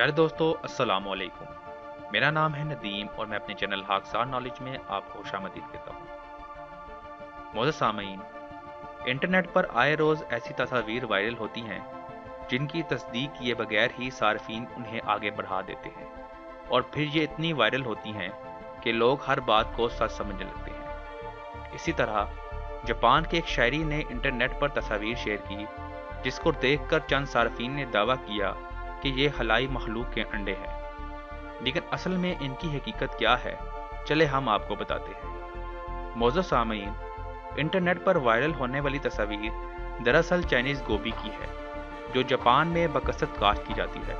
प्यारे दोस्तों, अस्सलाम वालेकुम। मेरा नाम है नदीम और मैं अपने चैनल हाकसार नॉलेज में आपको खुशामदीद कहता हूँ। मोअज़्ज़ज़ सामीन, इंटरनेट पर आए रोज़ ऐसी तस्वीर वायरल होती हैं जिनकी तस्दीक किए बगैर ही सार्फिन उन्हें आगे बढ़ा देते हैं और फिर ये इतनी वायरल होती हैं कि लोग हर बात को सच समझने लगते हैं। इसी तरह जापान के एक शायरी ने इंटरनेट पर तस्वीर शेयर की जिसको देखकर चंद सार्फिन ने दावा किया कि ये हलाई मखलूक के अंडे हैं, लेकिन असल में इनकी हकीकत क्या है, चले हम आपको बताते हैं। मोअज़्ज़ज़ सामीन, इंटरनेट पर वायरल होने वाली तस्वीर दरअसल चाइनीज़ गोभी की है जो जापान में बकसरत काश्त की जाती है।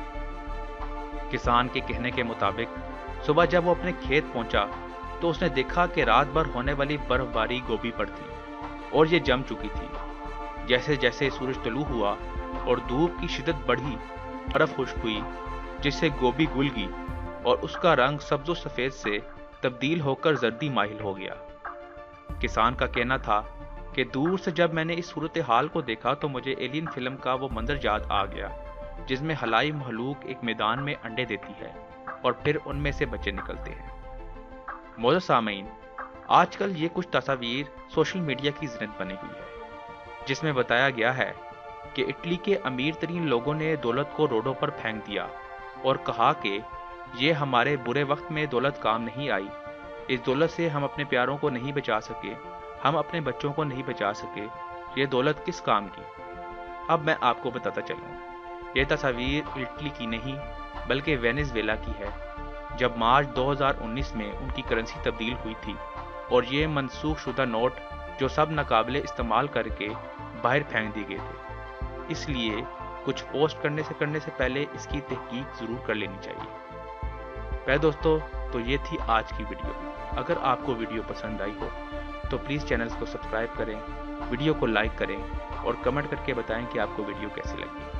किसान के कहने के मुताबिक सुबह जब वो अपने खेत पहुंचा तो उसने देखा कि रात भर होने वाली बर्फबारी गोभी पर थी और ये जम चुकी थी। जैसे जैसे सूरज तलू हुआ और धूप की शिद्दत बढ़ी, बर्फ खुश्क हुई जिससे गोभी घुल गई और उसका रंग सब्ज़ो सफ़ेद से तब्दील होकर जर्दी माहिल हो गया। किसान का कहना था कि दूर से जब मैंने इस सूरत हाल को देखा तो मुझे एलियन फिल्म का वो मंजर याद आ गया जिसमें हलाई महलूक एक मैदान में अंडे देती है और फिर उनमें से बच्चे निकलते हैं। मोअज़्ज़ज़ सामीन, आजकल ये कुछ तस्वीर सोशल मीडिया की ज़िनत बनी हुई है जिसमें बताया गया है कि इटली के अमीर तरीन लोगों ने दौलत को रोडों पर फेंक दिया और कहा कि ये हमारे बुरे वक्त में दौलत काम नहीं आई, इस दौलत से हम अपने प्यारों को नहीं बचा सके, हम अपने बच्चों को नहीं बचा सके, ये दौलत किस काम की। अब मैं आपको बताता चलूँ, ये तस्वीर इटली की नहीं बल्कि वेनेज़ुएला की है जब मार्च 2019 में उनकी करेंसी तब्दील हुई थी और ये मनसूख शुदा नोट जो सब नाकाबिले इस्तेमाल करके बाहर फेंक दिए गए थे। इसलिए कुछ पोस्ट करने से पहले इसकी तहकीक ज़रूर कर लेनी चाहिए। प्यारे दोस्तों, तो ये थी आज की वीडियो। अगर आपको वीडियो पसंद आई हो तो प्लीज़ चैनल को सब्सक्राइब करें, वीडियो को लाइक करें और कमेंट करके बताएं कि आपको वीडियो कैसी लगी।